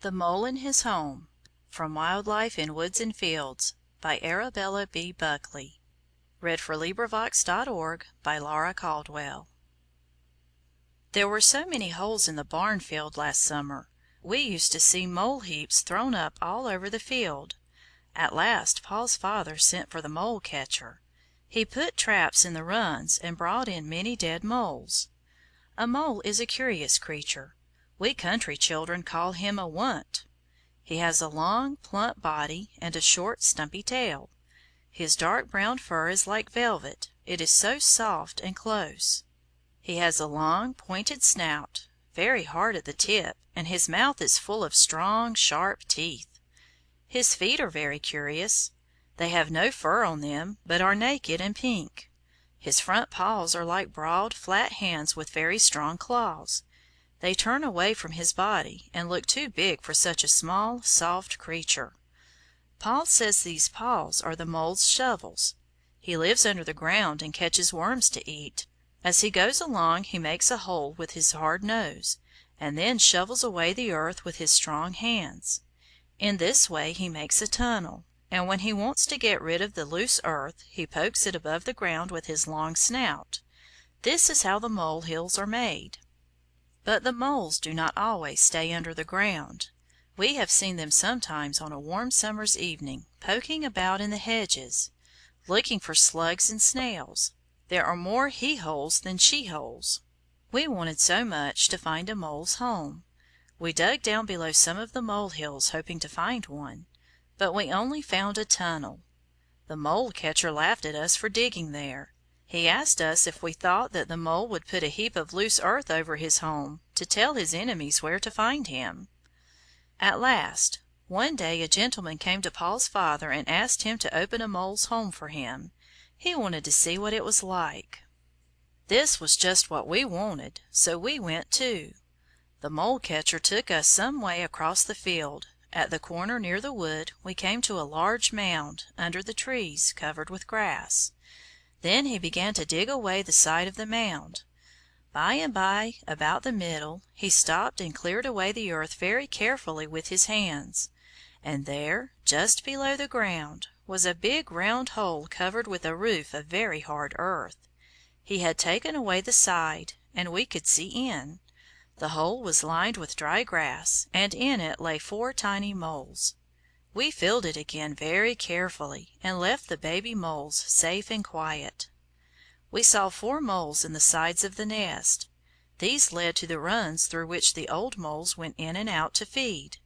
The Mole in His Home, From Wild Life in Woods and Fields, by Arabella B. Buckley. By Laura Caldwell. There were so many holes in the barn field last summer. We used to see mole heaps thrown up all over the field. At last Paul's father sent for the mole catcher. He put traps in the runs and brought in many dead moles. A mole is a curious creature. We country children call him a wunt. He has a long, plump body and a short, stumpy tail. His dark brown fur is like velvet, it is so soft and close. He has a long, pointed snout, very hard at the tip, and his mouth is full of strong, sharp teeth. His feet are very curious. They have no fur on them, but are naked and pink. His front paws are like broad, flat hands with very strong claws. They turn away from his body and look too big for such a small, soft creature. Paul says these paws are the mole's shovels. He lives under the ground and catches worms to eat. As he goes along he makes a hole with his hard nose, and then shovels away the earth with his strong hands. In this way he makes a tunnel, and when he wants to get rid of the loose earth he pokes it above the ground with his long snout. This is how the mole hills are made. But the moles do not always stay under the ground. We have seen them sometimes on a warm summer's evening poking about in the hedges, looking for slugs and snails. There are more he-holes than she-holes. We wanted so much to find a mole's home. We dug down below some of the mole hills hoping to find one, but we only found a tunnel. The mole catcher laughed at us for digging there. He asked us if we thought that the mole would put a heap of loose earth over his home to tell his enemies where to find him. At last, one day a gentleman came to Paul's father and asked him to open a mole's home for him. He wanted to see what it was like. This was just what we wanted, so we went too. The mole catcher took us some way across the field. At the corner near the wood we came to a large mound, under the trees, covered with grass. Then he began to dig away the side of the mound. By and by, about the middle, he stopped and cleared away the earth very carefully with his hands. And there, just below the ground, was a big round hole covered with a roof of very hard earth. He had taken away the side, and we could see in. The hole was lined with dry grass, and in it lay 4 tiny moles. We filled it again very carefully and left the baby moles safe and quiet. We saw 4 moles in the sides of the nest. These led to the runs through which the old moles went in and out to feed.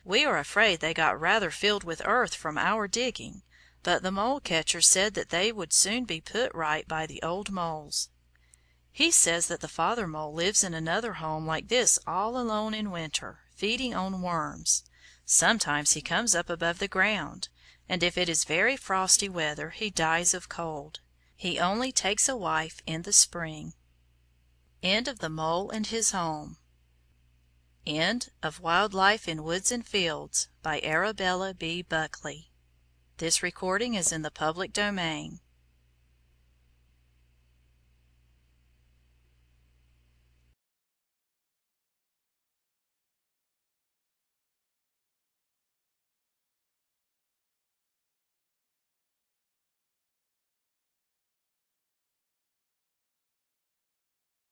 We are afraid they got rather filled with earth from our digging, but the mole catcher said that they would soon be put right by the old moles. He says that the father mole lives in another home like this all alone in winter, feeding on worms. Sometimes he comes up above the ground, and if it is very frosty weather he dies of cold. He only takes a wife in the spring. End of The Mole and His Home. End of Wild Life in Woods and Fields, by Arabella B. Buckley. This recording is in the public domain.